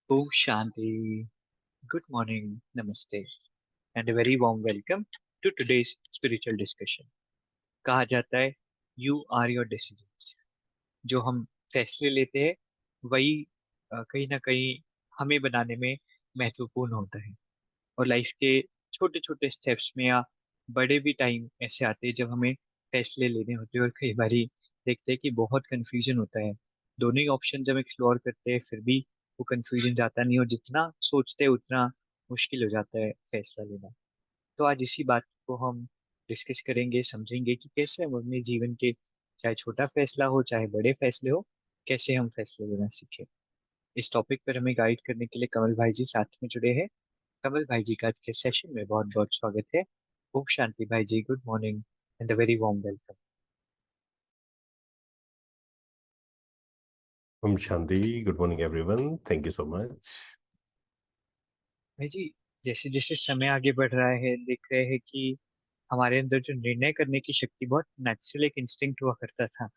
Om Shanti. Good morning, namaste, and a very warm welcome to today's spiritual discussion. कहा जाता है you are your decisions. जो हम फैसले लेते हैं वही कहीं ना कहीं हमें बनाने में महत्वपूर्ण होता है. और लाइफ के छोटे छोटे स्टेप्स में या बड़े भी टाइम ऐसे आते हैं जब हमें फैसले लेने होते हैं और कई बारी देखते हैं कि बहुत कंफ्यूजन होता है. दोनों ही ऑप्शन जब एक्सप्लोर करते हैं फिर भी वो कंफ्यूजन जाता नहीं, और जितना सोचते हैं उतना मुश्किल हो जाता है फैसला लेना. तो आज इसी बात को हम डिस्कस करेंगे, समझेंगे कि कैसे हम अपने जीवन के चाहे छोटा फैसला हो चाहे बड़े फैसले हो, कैसे हम फैसले लेना सीखें. इस टॉपिक पर हमें गाइड करने के लिए कमल भाई जी साथ में जुड़े हैं. कमल भाई जी का आज के सेशन में बहुत बहुत स्वागत है. ओम शांति भाई जी, good morning and a very warm welcome. Om Shanti. Good morning, everyone. Thank you so much. भाई जी, जैसे जैसे समय आगे बढ़ रहा है देख रहे हैं कि हमारे अंदर जो निर्णय करने की शक्ति, बहुत नेचुरल एक इंस्टिंक्ट हुआ करता था,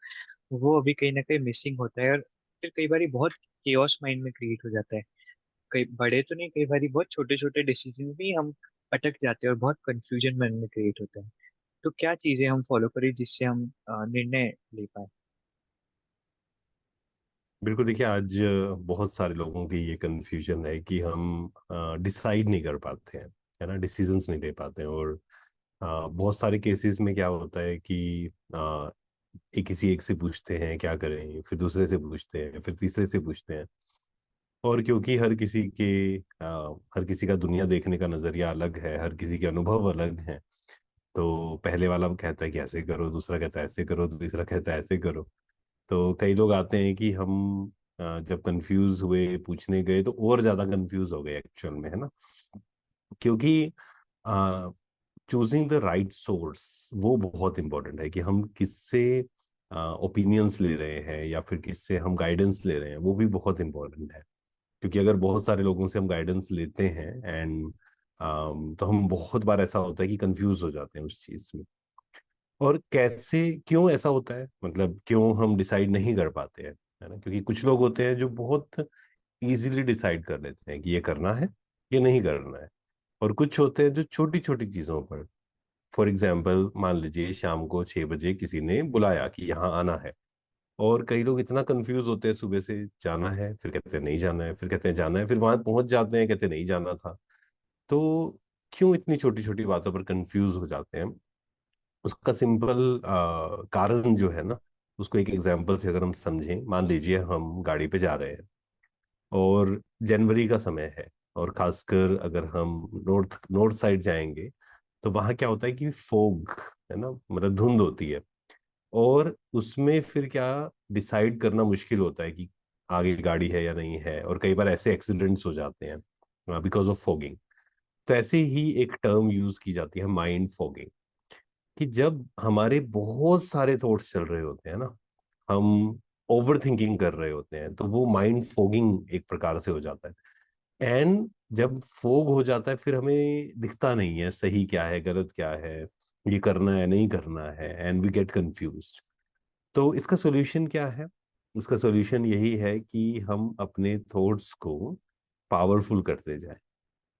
वो अभी कहीं ना कहीं मिसिंग होता है. और फिर कई बार बहुत केओस माइंड में क्रिएट हो जाता है. कई बड़े तो नहीं, कई बार बहुत छोटे छोटे डिसीजन भी हम अटक जाते हैं और बहुत कंफ्यूजन मन में क्रिएट होता है. तो क्या चीजें हम फॉलो करें जिससे हम निर्णय ले पाए. बिल्कुल देखिए, आज बहुत सारे लोगों की ये कन्फ्यूजन है कि हम डिसाइड नहीं कर पाते हैं, है ना, डिसीजंस नहीं ले पाते हैं। और बहुत सारे केसेस में क्या होता है कि एक किसी एक से पूछते हैं क्या करें, फिर दूसरे से पूछते हैं, फिर तीसरे से पूछते हैं। और क्योंकि हर किसी का दुनिया देखने का नजरिया अलग है, हर किसी के अनुभव अलग हैं, तो पहले वाला कहता है कि ऐसे करो, दूसरा कहता है ऐसे करो, तीसरा कहता है ऐसे करो। तो कई लोग आते हैं कि हम जब कंफ्यूज हुए, पूछने गए तो और ज्यादा कंफ्यूज हो गए एक्चुअल में, है ना। क्योंकि चूजिंग द राइट सोर्स वो बहुत इंपॉर्टेंट है कि हम किससे ओपिनियंस ले रहे हैं या फिर किससे हम गाइडेंस ले रहे हैं, वो भी बहुत इंपॉर्टेंट है। क्योंकि अगर बहुत सारे लोगों से हम गाइडेंस लेते हैं एंड तो हम बहुत बार ऐसा होता है कि कंफ्यूज हो जाते हैं उस चीज में। और कैसे, क्यों ऐसा होता है, मतलब क्यों हम डिसाइड नहीं कर पाते हैं, है ना। क्योंकि कुछ लोग होते हैं जो बहुत इजीली डिसाइड कर लेते हैं कि ये करना है, ये नहीं करना है। और कुछ होते हैं जो छोटी छोटी चीजों पर, फॉर एग्जाम्पल मान लीजिए शाम को 6 बजे किसी ने बुलाया कि यहाँ आना है, और कई लोग इतना कंफ्यूज होते हैं, सुबह से जाना है, फिर कहते हैं नहीं जाना है, फिर कहते हैं जाना है, फिर वहां पहुंच जाते हैं, कहते हैं नहीं जाना था। तो क्यों इतनी छोटी छोटी बातों पर कंफ्यूज हो जाते हैं? उसका सिंपल कारण जो है ना, उसको एक एग्जांपल से अगर हम समझें, मान लीजिए हम गाड़ी पे जा रहे हैं और जनवरी का समय है, और खासकर अगर हम नॉर्थ नॉर्थ साइड जाएंगे तो वहाँ क्या होता है कि फोग, है ना, मतलब धुंध होती है। और उसमें फिर क्या, डिसाइड करना मुश्किल होता है कि आगे गाड़ी है या नहीं है, और कई बार ऐसे एक्सीडेंट्स हो जाते हैं बिकॉज ऑफ फोगिंग। तो ऐसे ही एक टर्म यूज की जाती है, माइंड फोगिंग, कि जब हमारे बहुत सारे थॉट्स चल रहे होते हैं ना, हम ओवर थिंकिंग कर रहे होते हैं, तो वो माइंड फोगिंग एक प्रकार से हो जाता है। एंड जब फोग हो जाता है फिर हमें दिखता नहीं है सही क्या है, गलत क्या है, ये करना है नहीं करना है, एंड वी गेट कंफ्यूज। तो इसका सॉल्यूशन क्या है? इसका सॉल्यूशन यही है कि हम अपने थॉट्स को पावरफुल करते जाएं।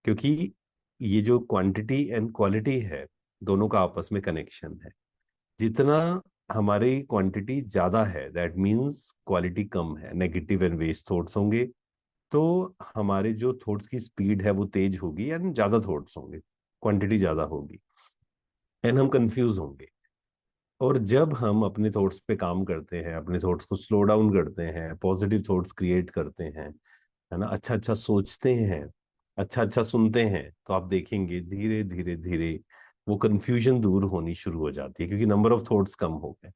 क्योंकि ये जो क्वांटिटी एंड क्वालिटी है, दोनों का आपस में कनेक्शन है। जितना हमारी क्वांटिटी ज्यादा है, दैट मीन्स क्वालिटी कम है, नेगेटिव एंड वेस्ट थॉट्स होंगे। तो हमारे जो थॉट्स की स्पीड है वो तेज होगी, एंड ज्यादा थॉट्स होंगे, क्वांटिटी ज्यादा होगी, एंड हम कंफ्यूज होंगे। और जब हम अपने थॉट्स पे काम करते हैं, अपने थॉट्स को स्लो डाउन करते हैं, पॉजिटिव थॉट्स क्रिएट करते हैं, है ना, अच्छा अच्छा सोचते हैं, अच्छा अच्छा सुनते हैं, तो आप देखेंगे धीरे धीरे धीरे वो कंफ्यूजन दूर होनी शुरू हो जाती है, क्योंकि नंबर ऑफ थॉट्स कम हो गए।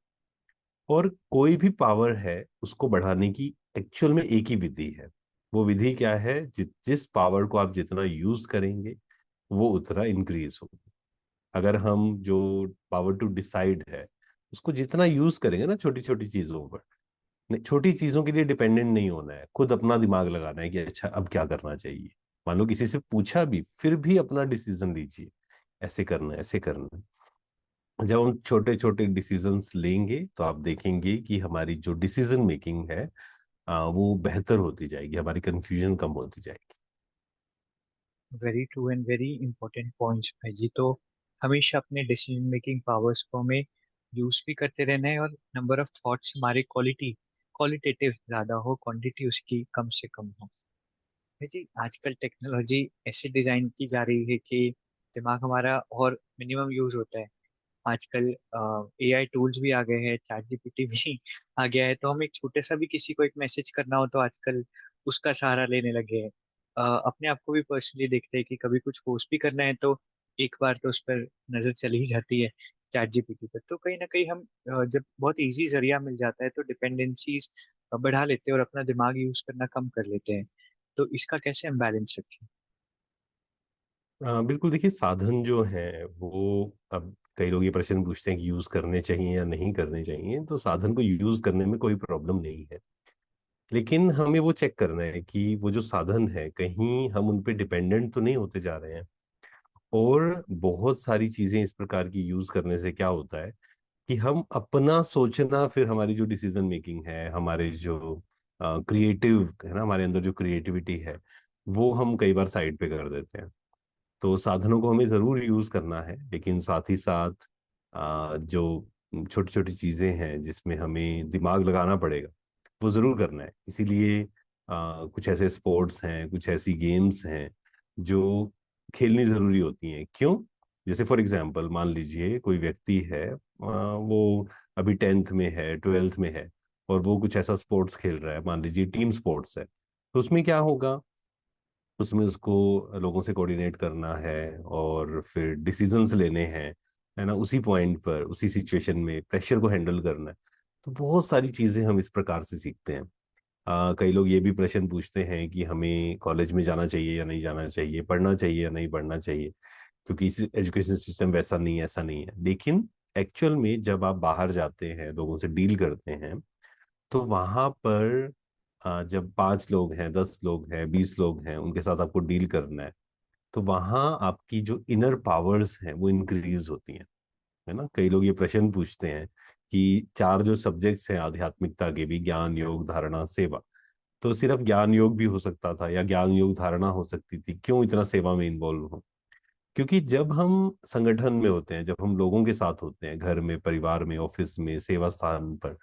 और कोई भी पावर है उसको बढ़ाने की एक्चुअल में एक ही विधि है। वो विधि क्या है? जिस पावर को आप जितना यूज करेंगे वो उतना इंक्रीज होगा। अगर हम जो पावर टू डिसाइड है उसको जितना यूज करेंगे ना, छोटी छोटी चीजों पर, छोटी चीजों के लिए डिपेंडेंट नहीं होना है, खुद अपना दिमाग लगाना है कि अच्छा अब क्या करना चाहिए। मान लो किसी से पूछा भी, फिर भी अपना डिसीजन लीजिए, ऐसे करना है, ऐसे करना है। जब हम छोटे छोटे डिसीजंस लेंगे तो आप देखेंगे कि हमारी जो डिसीजन मेकिंग है वो बेहतर होती जाएगी, हमारी कंफ्यूजन कम होती जाएगी। Very true and very important points भाई जी। तो हमेशा अपने डिसीजन मेकिंग पावर्स को हमें यूज भी करते रहना है, और नंबर ऑफ थॉट्स हमारे क्वालिटेटिव ज्यादा हो, क्वांटिटी उसकी कम से कम हो। भाई जी, आजकल टेक्नोलॉजी ऐसे डिजाइन की जा रही है कि दिमाग हमारा और मिनिमम यूज होता है। आजकल एआई टूल्स भी आ गए हैं, चैट जीपीटी भी आ गया है, तो हम एक छोटे सा भी किसी को एक मैसेज करना हो तो आजकल उसका सहारा लेने लगे हैं। अपने आप को भी पर्सनली देखते हैं कि कभी कुछ पोस्ट भी करना है तो एक बार तो उस पर नजर चली ही जाती है, चैट जीपीटी पर। तो कहीं ना कहीं हम जब बहुत इजी जरिया मिल जाता है तो डिपेंडेंसीज बढ़ा लेते हैं और अपना दिमाग यूज करना कम कर लेते हैं। तो इसका कैसे हम बैलेंस रखें? बिल्कुल, देखिए साधन जो हैं वो, अब कई लोग ये प्रश्न पूछते हैं कि यूज करने चाहिए या नहीं करने चाहिए, तो साधन को यूज करने में कोई प्रॉब्लम नहीं है। लेकिन हमें वो चेक करना है कि वो जो साधन है कहीं हम उन पे डिपेंडेंट तो नहीं होते जा रहे हैं। और बहुत सारी चीजें इस प्रकार की यूज करने से क्या होता है कि हम अपना सोचना, फिर हमारी जो डिसीजन मेकिंग है, हमारे जो क्रिएटिव है ना, हमारे अंदर जो क्रिएटिविटी है, वो हम कई बार साइड पे कर देते हैं। तो साधनों को हमें ज़रूर यूज़ करना है, लेकिन साथ ही साथ जो छोटी छोटी चीज़ें हैं जिसमें हमें दिमाग लगाना पड़ेगा, वो ज़रूर करना है। इसीलिए कुछ ऐसे स्पोर्ट्स हैं, कुछ ऐसी गेम्स हैं जो खेलनी ज़रूरी होती हैं। क्यों? जैसे फॉर एग्जांपल मान लीजिए कोई व्यक्ति है, वो अभी 10th में है, 12th में है, और वो कुछ ऐसा स्पोर्ट्स खेल रहा है, मान लीजिए टीम स्पोर्ट्स है। तो उसमें क्या होगा, उसमें उसको लोगों से कोऑर्डिनेट करना है और फिर डिसीजंस लेने हैं, है ना, उसी पॉइंट पर, उसी सिचुएशन में प्रेशर को हैंडल करना है। तो बहुत सारी चीजें हम इस प्रकार से सीखते हैं। कई लोग ये भी प्रश्न पूछते हैं कि हमें कॉलेज में जाना चाहिए या नहीं जाना चाहिए, पढ़ना चाहिए या नहीं पढ़ना चाहिए, क्योंकि इस एजुकेशन सिस्टम वैसा नहीं है, ऐसा नहीं है। लेकिन एक्चुअल में जब आप बाहर जाते हैं, लोगों से डील करते हैं, तो वहां पर जब 5 लोग हैं, 10 लोग हैं, 20 लोग हैं, उनके साथ आपको डील करना है, तो वहां आपकी जो इनर पावर्स हैं वो इंक्रीज होती हैं। है ना, कई लोग ये प्रश्न पूछते हैं कि चार जो सब्जेक्ट्स हैं आध्यात्मिकता के भी, ज्ञान, योग, धारणा, सेवा, तो सिर्फ ज्ञान योग भी हो सकता था या ज्ञान योग धारणा हो सकती थी, क्यों इतना सेवा में इन्वॉल्व हो? क्योंकि जब हम संगठन में होते हैं, जब हम लोगों के साथ होते हैं, घर में, परिवार में, ऑफिस में, सेवा स्थान पर,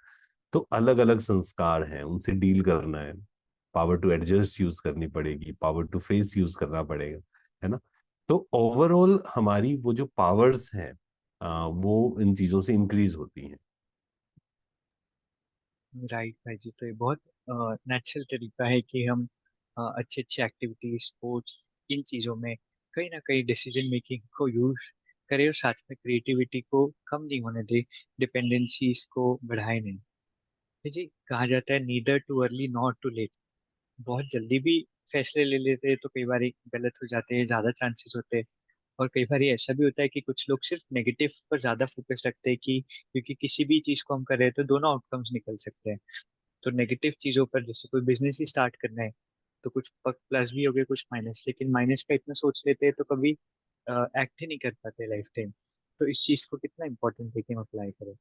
तो अलग अलग संस्कार हैं, उनसे डील करना है। पावर टू एडजस्ट यूज करनी पड़ेगी, पावर टू फेस यूज करना पड़ेगा, है ना। तो ओवरऑल हमारी वो जो पावर्स हैं, वो इन चीजों से इंक्रीज होती हैं। राइट भाई जी। तो ये बहुत नेचुरल तरीका है कि हम अच्छी अच्छी एक्टिविटीज, स्पोर्ट्स, इन चीज़ों में कहीं ना कहीं डिसीजन मेकिंग को यूज करें और साथ में क्रिएटिविटी को कम नहीं होने दे, डिपेंडेंसीज को बढ़ाए नहीं। भाई जी, कहा जाता है neither too early not too late. बहुत जल्दी भी फैसले ले लेते हैं तो कई बार गलत हो जाते हैं, ज़्यादा चांसेस होते हैं। और कई बार ये ऐसा भी होता है कि कुछ लोग सिर्फ नेगेटिव पर ज़्यादा फोकस रखते हैं कि क्योंकि किसी भी चीज़ को हम कर रहे हैं तो दोनों आउटकम्स निकल सकते हैं। तो नेगेटिव चीजों पर, जैसे कोई बिजनेस ही स्टार्ट करना है तो कुछ प्लस भी हो गए, कुछ माइनस, लेकिन माइनस का इतना सोच लेते हैं तो कभी एक्ट ही नहीं कर पाते लाइफ टाइम। तो इस चीज को कितना इम्पोर्टेंट है कि हम अप्लाई करें?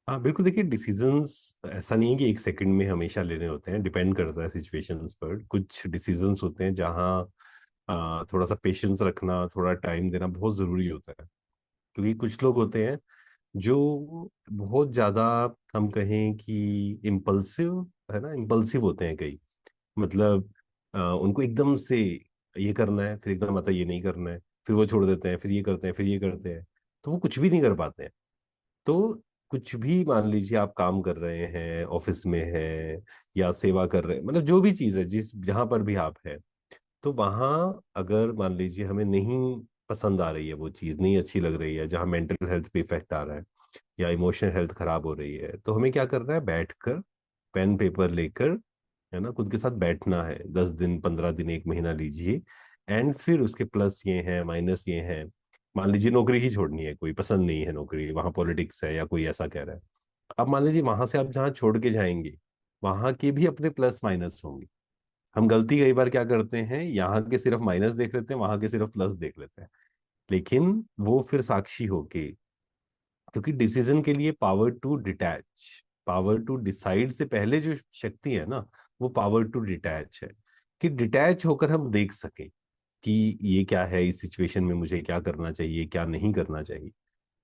हाँ बिल्कुल, देखिए डिसीजंस ऐसा नहीं है कि एक सेकंड में हमेशा लेने होते हैं, डिपेंड करता है सिचुएशंस पर। कुछ डिसीजंस होते हैं जहाँ थोड़ा सा पेशेंस रखना, थोड़ा टाइम देना बहुत ज़रूरी होता है। क्योंकि कुछ लोग होते हैं जो बहुत ज़्यादा, हम कहें कि इम्पल्सिव, है ना, इम्पल्सिव होते हैं कई। मतलब उनको एकदम से ये करना है, फिर एकदम आता है ये नहीं करना है, फिर वो छोड़ देते हैं, फिर ये करते हैं, फिर ये करते हैं, तो वो कुछ भी नहीं कर पाते हैं। तो कुछ भी मान लीजिए, आप काम कर रहे हैं, ऑफिस में है, या सेवा कर रहे हैं, मतलब जो भी चीज़ है, जिस जहाँ पर भी आप है, तो वहाँ अगर मान लीजिए हमें नहीं पसंद आ रही है, वो चीज़ नहीं अच्छी लग रही है, जहाँ मेंटल हेल्थ पे इफेक्ट आ रहा है या इमोशनल हेल्थ खराब हो रही है, तो हमें क्या करना है, बैठकर पेन पेपर लेकर, है ना, खुद के साथ बैठना है। 10 दिन, 15 दिन, 1 महीना लीजिए, एंड फिर उसके प्लस ये हैं, माइनस ये हैं। मान लीजिए नौकरी ही छोड़नी है, कोई पसंद नहीं है नौकरी, वहां पॉलिटिक्स है या कोई ऐसा कह रहा है। अब मान लीजिए वहां से आप जहाँ छोड़ के जाएंगे, वहां के भी अपने प्लस माइनस होंगे। हम गलती कई बार क्या करते हैं, यहाँ के सिर्फ माइनस देख लेते हैं, वहां के सिर्फ प्लस देख लेते हैं। लेकिन वो फिर साक्षी होके, क्योंकि डिसीजन के लिए power to detach, power to decide से पहले जो शक्ति है ना, वो पावर टू डिटैच है, कि डिटैच होकर हम देख सकें कि ये क्या है, इस सिचुएशन में मुझे क्या करना चाहिए, क्या नहीं करना चाहिए।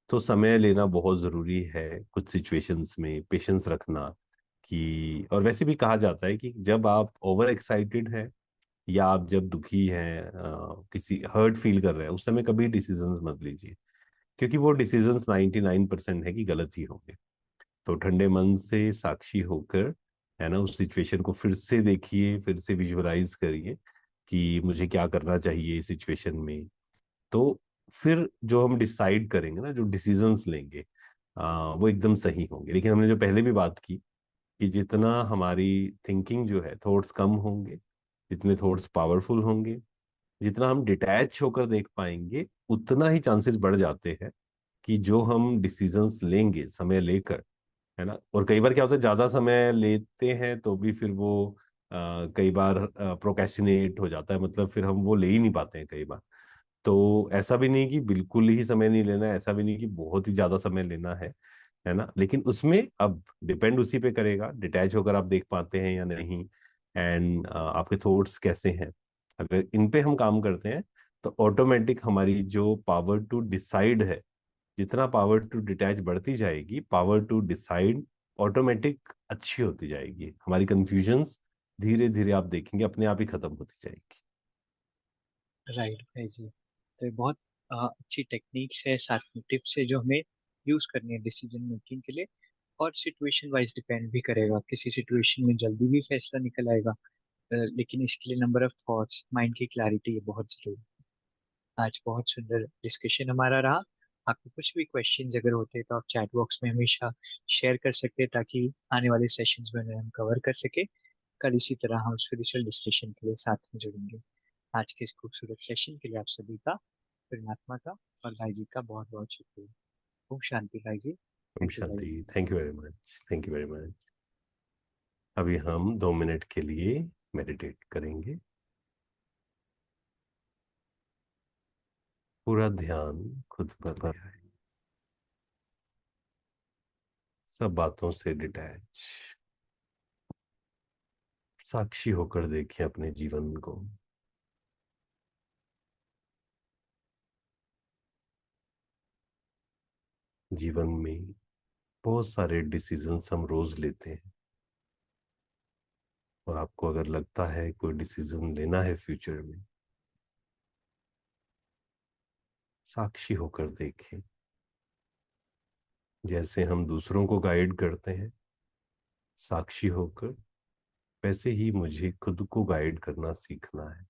तो समय लेना बहुत जरूरी है कुछ सिचुएशंस में, पेशेंस रखना। कि और वैसे भी कहा जाता है कि जब आप ओवर एक्साइटेड हैं या आप जब दुखी हैं, किसी हर्ट फील कर रहे हैं, उस समय कभी डिसीजंस मत लीजिए, क्योंकि वो डिसीजंस 99% है कि गलत ही होंगे। तो ठंडे मन से साक्षी होकर, है ना, उस सिचुएशन को फिर से देखिए, फिर से विजुअलाइज करिए कि मुझे क्या करना चाहिए इस सिचुएशन में। तो फिर जो हम डिसाइड करेंगे ना, जो डिसीजंस लेंगे, वो एकदम सही होंगे। लेकिन हमने जो पहले भी बात की कि जितना हमारी थिंकिंग जो है, थॉट्स कम होंगे, जितने थॉट्स पावरफुल होंगे, जितना हम डिटैच होकर देख पाएंगे, उतना ही चांसेस बढ़ जाते हैं कि जो हम डिसीजंस लेंगे समय लेकर, है ना। और कई बार क्या होता है, ज्यादा समय लेते हैं तो भी फिर वो कई बार प्रोक्रेस्टिनेट हो जाता है, मतलब फिर हम वो ले ही नहीं पाते हैं कई बार। तो ऐसा भी नहीं कि बिल्कुल ही समय नहीं लेना है, ऐसा भी नहीं कि बहुत ही ज्यादा समय लेना है ना। लेकिन उसमें अब डिपेंड उसी पे करेगा, डिटैच होकर आप देख पाते हैं या नहीं, एंड आपके थॉट्स कैसे हैं। अगर इन पे हम काम करते हैं तो ऑटोमेटिक हमारी जो पावर टू डिसाइड है, जितना पावर टू डिटैच बढ़ती जाएगी, पावर टू डिसाइड ऑटोमेटिक अच्छी होती जाएगी। हमारी कंफ्यूजन्स धीरे धीरे आप देखेंगे अपने आप ही खत्म होती जाएगी। राइट भाई जी। तो ये बहुत अच्छी टेक्निक्स है, साथ में टिप्स है जो हमें यूज करनी है डिसीजन मेकिंग के लिए। और सिचुएशन वाइज डिपेंड भी करेगा, किसी सिचुएशन में जल्दी भी फैसला निकल आएगा, लेकिन इसके लिए नंबर ऑफ थॉट्स, माइंड की क्लैरिटी ये बहुत जरूरी है। आज बहुत सुंदर डिस्कशन हमारा रहा। आपको कुछ भी क्वेश्चंस अगर होते तो आप चैट बॉक्स में हमेशा शेयर कर सकते हैं, ताकि आने वाले सेशंस में उन्हें हम कवर कर सके। कल इसी तरह हम स्पिरिचुअल डिस्कशन के लिए साथ में जुड़ेंगे। आज के इस खूबसूरत सेशन के लिए आप सभी का, परमात्मा का और भाई जी का बहुत बहुत शुक्रिया। ओम शांति भाई जी। ओम थैंक यू भाई। Shanti. Thank you very much, thank you very much. अभी हम 2 मिनट के लिए मेडिटेट करेंगे। पूरा ध्यान खुद पर ले आए, सब बातों से डिटैच, साक्षी होकर देखें अपने जीवन को। जीवन में बहुत सारे डिसीजंस हम रोज लेते हैं, और आपको अगर लगता है कोई डिसीजन लेना है फ्यूचर में, साक्षी होकर देखें। जैसे हम दूसरों को गाइड करते हैं साक्षी होकर, वैसे ही मुझे खुद को गाइड करना सीखना है।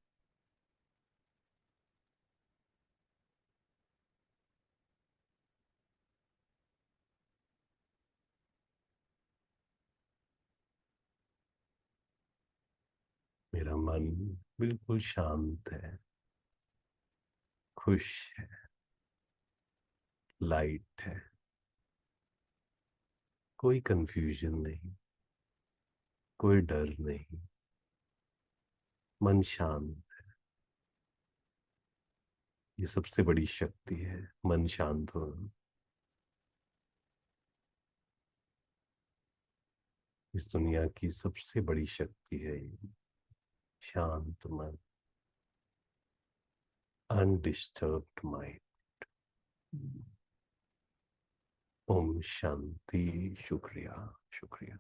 मेरा मन बिल्कुल शांत है, खुश है, लाइट है, कोई कंफ्यूजन नहीं, कोई डर नहीं, मन शांत। ये सबसे बड़ी शक्ति है, मन शांत होना। इस दुनिया की सबसे बड़ी शक्ति है ये, शांत मन, अनडिस्टर्ब्ड माइंड। ओम शांति। शुक्रिया, शुक्रिया।